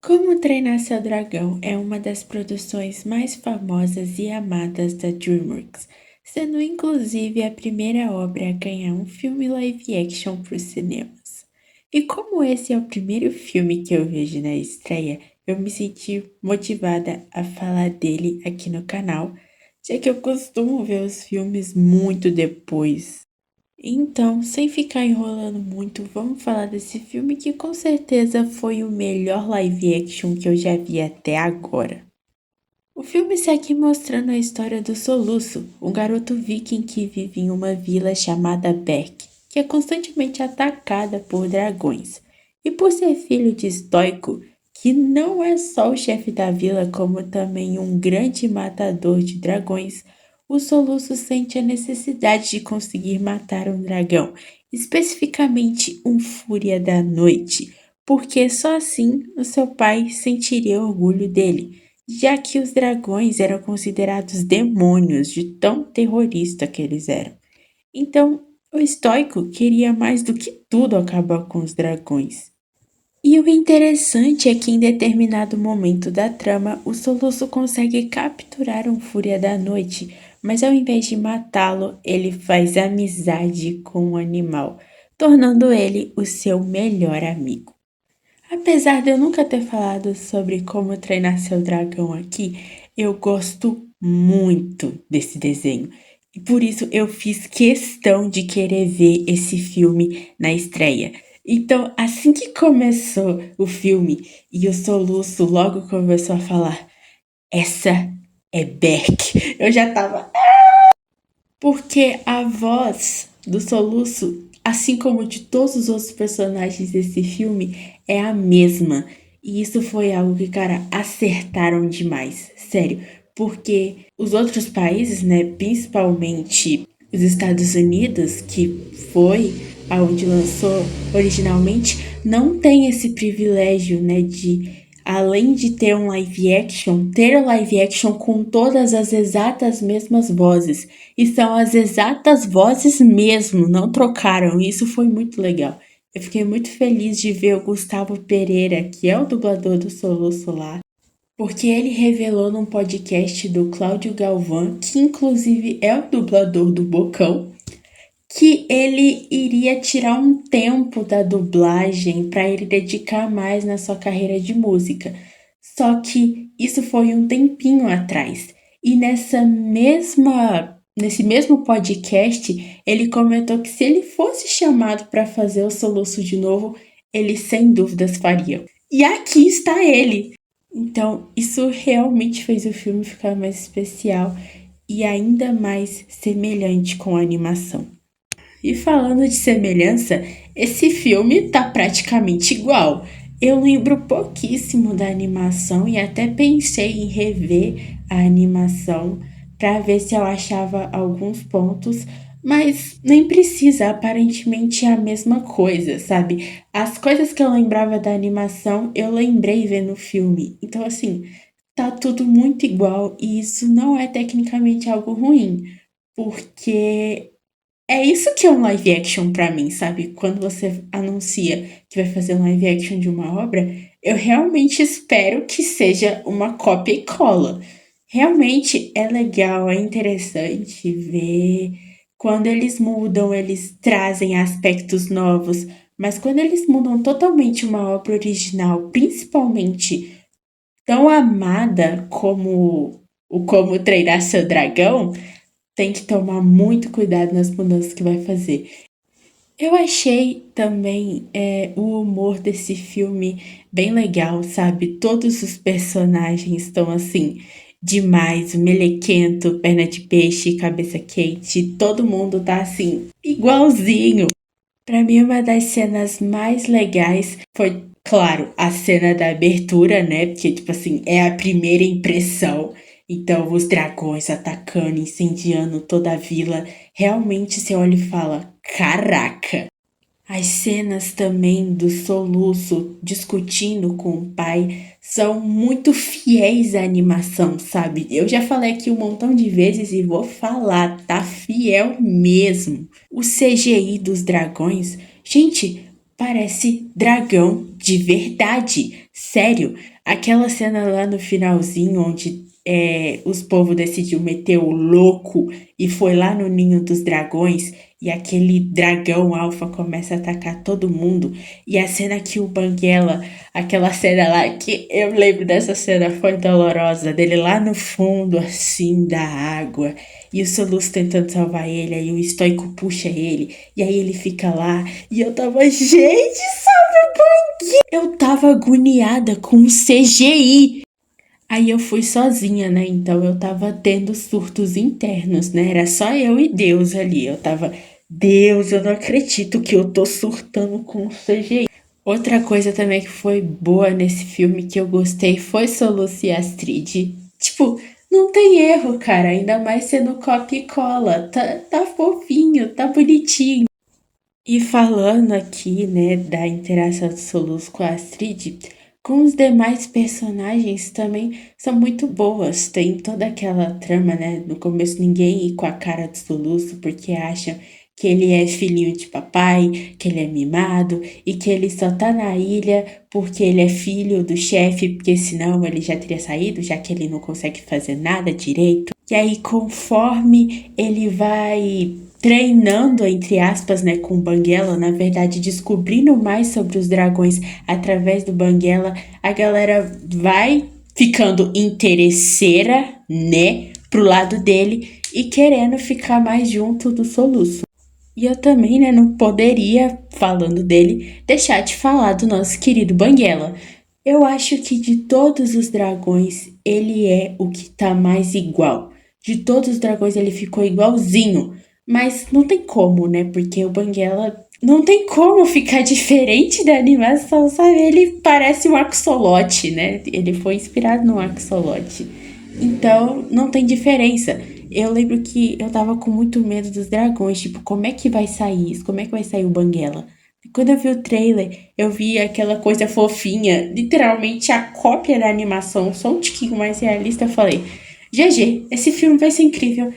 Como Treinar Seu Dragão é uma das produções mais famosas e amadas da DreamWorks, sendo inclusive a primeira obra a ganhar um filme live action para os cinemas. E como esse é o primeiro filme que eu vejo na estreia, eu me senti motivada a falar dele aqui no canal, já que eu costumo ver os filmes muito depois. Então, sem ficar enrolando muito, vamos falar desse filme que com certeza foi o melhor live action que eu já vi até agora. O filme segue mostrando a história do Soluço, um garoto viking que vive em uma vila chamada Berk, que é constantemente atacada por dragões. E por ser filho de Stoico, que não é só o chefe da vila, como também um grande matador de dragões, o Soluço sente a necessidade de conseguir matar um dragão, especificamente um Fúria da Noite, porque só assim o seu pai sentiria orgulho dele, já que os dragões eram considerados demônios de tão terrorista que eles eram. Então, o estoico queria mais do que tudo acabar com os dragões. E o interessante é que em determinado momento da trama, o Soluço consegue capturar um Fúria da Noite, mas ao invés de matá-lo, ele faz amizade com o animal, tornando ele o seu melhor amigo. Apesar de eu nunca ter falado sobre como treinar seu dragão aqui, eu gosto muito desse desenho. E por isso eu fiz questão de querer ver esse filme na estreia. Então, assim que começou o filme e o Soluço logo começou a falar: Essa é Beck. Eu já tava. Porque a voz do Soluço, assim como de todos os outros personagens desse filme, é a mesma. E isso foi algo que, cara, acertaram demais. Sério. Porque os outros países, né, principalmente os Estados Unidos, que foi aonde lançou originalmente, não tem esse privilégio, né, de além de ter um live action, ter o live action com todas as exatas mesmas vozes. E são as exatas vozes mesmo, não trocaram. E isso foi muito legal. Eu fiquei muito feliz de ver o Gustavo Pereira, que é o dublador do Soluço lá, porque ele revelou num podcast do Cláudio Galvão, que inclusive é o dublador do Bocão, que ele iria tirar um tempo da dublagem para ele dedicar mais na sua carreira de música. Só que isso foi um tempinho atrás. E nesse mesmo podcast, ele comentou que se ele fosse chamado para fazer o Soluço de novo, ele sem dúvidas faria. E aqui está ele. Então, isso realmente fez o filme ficar mais especial e ainda mais semelhante com a animação. E falando de semelhança, esse filme tá praticamente igual. Eu lembro pouquíssimo da animação e até pensei em rever a animação para ver se eu achava alguns pontos, mas nem precisa, aparentemente é a mesma coisa, sabe? As coisas que eu lembrava da animação, eu lembrei vendo o filme. Então, assim, tá tudo muito igual e isso não é tecnicamente algo ruim, porque é isso que é um live action pra mim, sabe? Quando você anuncia que vai fazer um live action de uma obra, eu realmente espero que seja uma cópia e cola. Realmente é legal, é interessante ver quando eles mudam, eles trazem aspectos novos, mas quando eles mudam totalmente uma obra original, principalmente tão amada como o Como Treinar Seu Dragão, tem que tomar muito cuidado nas mudanças que vai fazer. Eu achei também o humor desse filme bem legal, sabe? Todos os personagens estão assim, demais, melequento, perna de peixe, cabeça quente, todo mundo tá assim, igualzinho. Pra mim, uma das cenas mais legais foi, claro, a cena da abertura, né? Porque, tipo assim, é a primeira impressão. Então, os dragões atacando, incendiando toda a vila. Realmente, você olha e fala: Caraca! As cenas também do Soluço discutindo com o pai são muito fiéis à animação, sabe? Eu já falei aqui um montão de vezes e vou falar, tá fiel mesmo. O CGI dos dragões, gente, parece dragão de verdade. Sério, aquela cena lá no finalzinho onde os povos decidiu meter o louco e foi lá no ninho dos dragões e aquele dragão alfa começa a atacar todo mundo. E a cena que o Banguela, aquela cena lá que eu lembro dessa cena foi dolorosa, dele lá no fundo assim da água e o Soluço tentando salvar ele, aí o estoico puxa ele e aí ele fica lá e eu tava, gente, eu tava agoniada com o CGI. Aí eu fui sozinha, né? Então eu tava tendo surtos internos, né? Era só eu e Deus ali. Eu tava, Deus, eu não acredito que eu tô surtando com o CGI. Outra coisa também que foi boa nesse filme que eu gostei foi Soluço e Astrid. Tipo, não tem erro, cara. Ainda mais sendo copia e cola. Tá fofinho, tá bonitinho. E falando aqui, né, da interação do Soluço com a Astrid, com os demais personagens também são muito boas. Tem toda aquela trama, né? No começo ninguém ir com a cara do Soluço porque acham que ele é filhinho de papai, que ele é mimado e que ele só tá na ilha porque ele é filho do chefe, porque senão ele já teria saído, já que ele não consegue fazer nada direito. E aí, conforme ele vai treinando, entre aspas, né, com o Banguela, na verdade, descobrindo mais sobre os dragões através do Banguela, a galera vai ficando interesseira, né, pro lado dele e querendo ficar mais junto do Soluço. E eu também, né, não poderia, falando dele, deixar de falar do nosso querido Banguela. Eu acho que de todos os dragões, ele é o que tá mais igual. De todos os dragões, ele ficou igualzinho. Mas não tem como, né? Porque o Banguela não tem como ficar diferente da animação, sabe? Ele parece um axolote, né? Ele foi inspirado no axolote. Então, não tem diferença. Eu lembro que eu tava com muito medo dos dragões, tipo, como é que vai sair isso? Como é que vai sair o Banguela? E quando eu vi o trailer, eu vi aquela coisa fofinha, literalmente a cópia da animação, só um tiquinho mais realista. Eu falei, GG, esse filme vai ser incrível.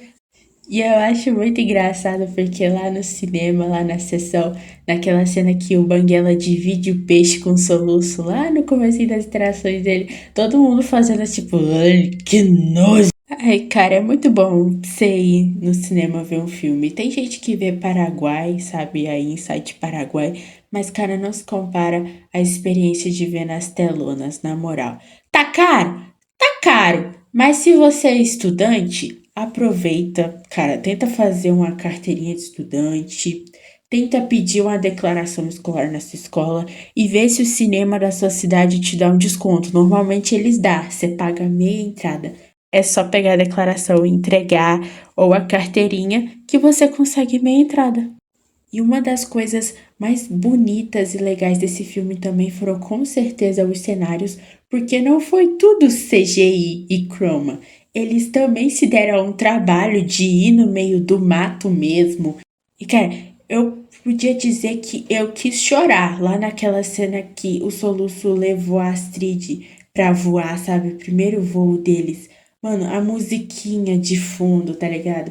E eu acho muito engraçado porque lá no cinema, lá na sessão, naquela cena que o Banguela divide o peixe com o Soluço, lá no começo das interações dele, todo mundo fazendo tipo, ai, que nojo. Ai, cara, é muito bom você ir no cinema ver um filme. Tem gente que vê Paraguai, sabe, aí Inside Paraguai, mas, cara, não se compara a experiência de ver nas telonas, na moral. Tá caro? Tá caro. Mas se você é estudante, aproveita, cara, tenta fazer uma carteirinha de estudante, tenta pedir uma declaração escolar na sua escola e vê se o cinema da sua cidade te dá um desconto. Normalmente eles dão, você paga meia entrada. É só pegar a declaração e entregar ou a carteirinha que você consegue meia entrada. E uma das coisas mais bonitas e legais desse filme também foram com certeza os cenários, porque não foi tudo CGI e chroma. Eles também se deram um trabalho de ir no meio do mato mesmo. E cara, eu podia dizer que eu quis chorar lá naquela cena que o Soluço levou a Astrid pra voar, sabe? O primeiro voo deles. Mano, a musiquinha de fundo, tá ligado?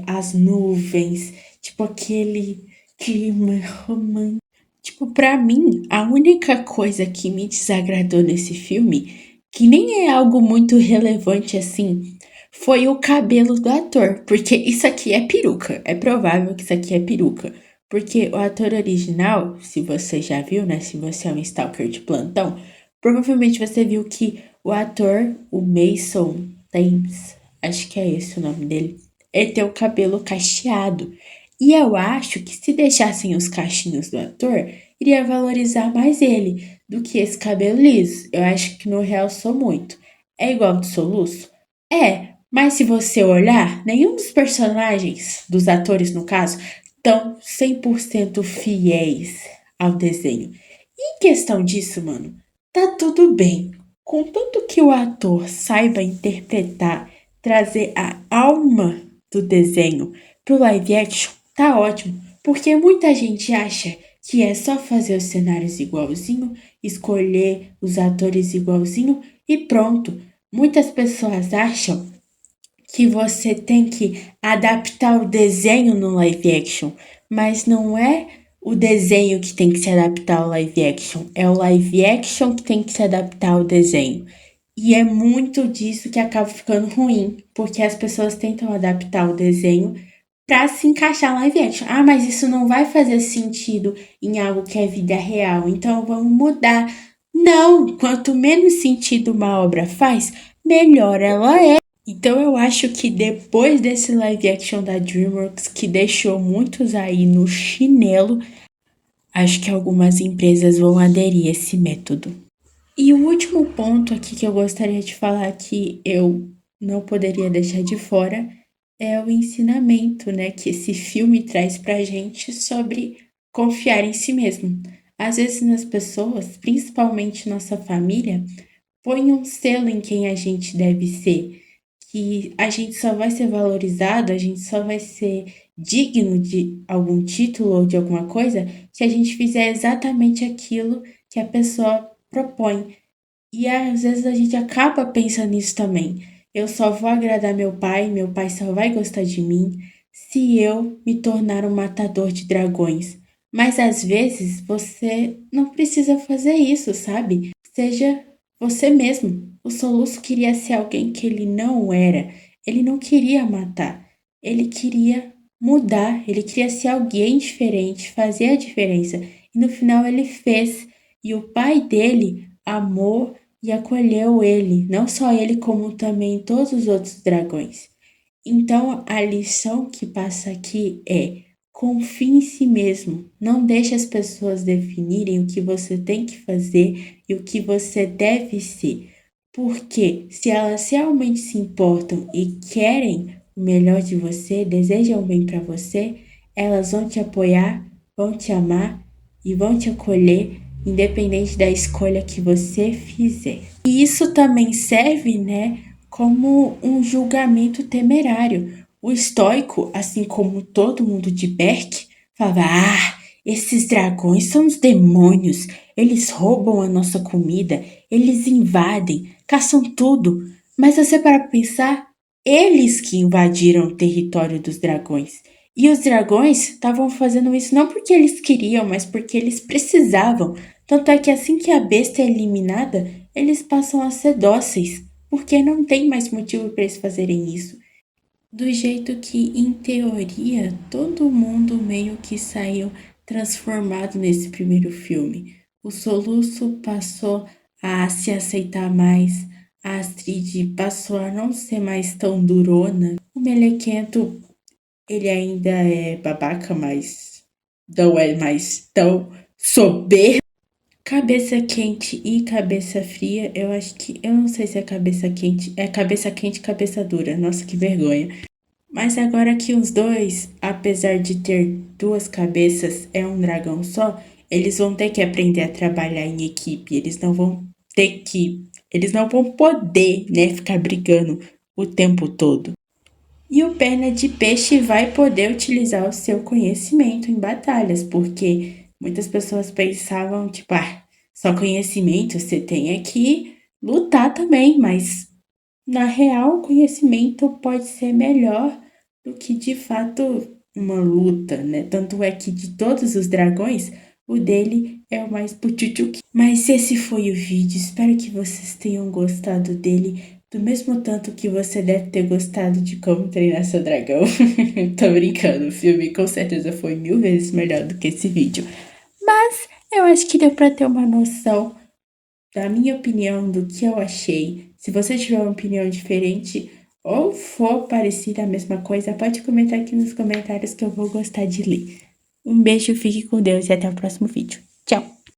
As nuvens, tipo aquele clima romântico. Tipo, pra mim, a única coisa que me desagradou nesse filme, que nem é algo muito relevante assim, foi o cabelo do ator. Porque isso aqui é peruca. É provável que isso aqui é peruca. Porque o ator original, se você já viu, né? Se você é um stalker de plantão, provavelmente você viu que o ator, o Mason Thames, acho que é esse o nome dele, ele tem o cabelo cacheado. E eu acho que se deixassem os cachinhos do ator, iria valorizar mais ele do que esse cabelo liso. Eu acho que no real sou muito. É igual do Soluço? É, mas se você olhar, nenhum dos personagens, dos atores no caso, estão 100% fiéis ao desenho. E em questão disso, mano, tá tudo bem. Contanto que o ator saiba interpretar, trazer a alma do desenho pro live action, tá ótimo. Porque muita gente acha que é só fazer os cenários igualzinho, escolher os atores igualzinho e pronto. Muitas pessoas acham que você tem que adaptar o desenho no live action, mas não é o desenho que tem que se adaptar ao live action, é o live action que tem que se adaptar ao desenho. E é muito disso que acaba ficando ruim, porque as pessoas tentam adaptar o desenho para se encaixar no live action. Ah, mas isso não vai fazer sentido em algo que é vida real, então vamos mudar. Não, quanto menos sentido uma obra faz, melhor ela é. Então eu acho que depois desse live action da DreamWorks, que deixou muitos aí no chinelo, acho que algumas empresas vão aderir a esse método. E o último ponto aqui que eu gostaria de falar que eu não poderia deixar de fora é o ensinamento, né, que esse filme traz pra gente sobre confiar em si mesmo. Às vezes nas pessoas, principalmente nossa família, põe um selo em quem a gente deve ser, que a gente só vai ser valorizado, a gente só vai ser digno de algum título ou de alguma coisa se a gente fizer exatamente aquilo que a pessoa propõe. E às vezes a gente acaba pensando nisso também. Eu só vou agradar meu pai só vai gostar de mim se eu me tornar um matador de dragões. Mas às vezes você não precisa fazer isso, sabe? Seja você mesmo. O Soluço queria ser alguém que ele não era. Ele não queria matar. Ele queria mudar. Ele queria ser alguém diferente, fazer a diferença. E no final ele fez. E o pai dele amou e acolheu ele, não só ele, como também todos os outros dragões. Então, a lição que passa aqui é: confie em si mesmo, não deixe as pessoas definirem o que você tem que fazer e o que você deve ser. Porque se elas realmente se importam e querem o melhor de você, desejam o bem para você, elas vão te apoiar, vão te amar e vão te acolher, independente da escolha que você fizer. E isso também serve, né, como um julgamento temerário. O estoico, assim como todo mundo de Berk, falava: Ah, esses dragões são os demônios, eles roubam a nossa comida, eles invadem, caçam tudo. Mas você para pensar, eles que invadiram o território dos dragões. E os dragões estavam fazendo isso não porque eles queriam, mas porque eles precisavam. Tanto é que assim que a besta é eliminada, eles passam a ser dóceis, porque não tem mais motivo para eles fazerem isso. Do jeito que, em teoria, todo mundo meio que saiu transformado nesse primeiro filme. O Soluço passou a se aceitar mais, a Astrid passou a não ser mais tão durona. O Melequento, ele ainda é babaca, mas não é mais tão soberbo. Cabeça quente e cabeça fria, eu acho que. Eu não sei se é cabeça quente. É cabeça quente e cabeça dura. Nossa, que vergonha. Mas agora que os dois, apesar de ter duas cabeças, é um dragão só, eles vão ter que aprender a trabalhar em equipe. Eles não vão ter que. Eles não vão poder, né, ficar brigando o tempo todo. E o perna de peixe vai poder utilizar o seu conhecimento em batalhas, porque muitas pessoas pensavam, tipo, ah, só conhecimento, você tem é que lutar também, mas na real, o conhecimento pode ser melhor do que de fato uma luta, né? Tanto é que de todos os dragões, o dele é o mais puchuchuque. Mas esse foi o vídeo, espero que vocês tenham gostado dele, do mesmo tanto que você deve ter gostado de Como Treinar Seu Dragão. Tô brincando, o filme com certeza foi 1000 vezes melhor do que esse vídeo. Mas eu acho que deu pra ter uma noção da minha opinião, do que eu achei. Se você tiver uma opinião diferente ou for parecida a mesma coisa, pode comentar aqui nos comentários que eu vou gostar de ler. Um beijo, fique com Deus e até o próximo vídeo.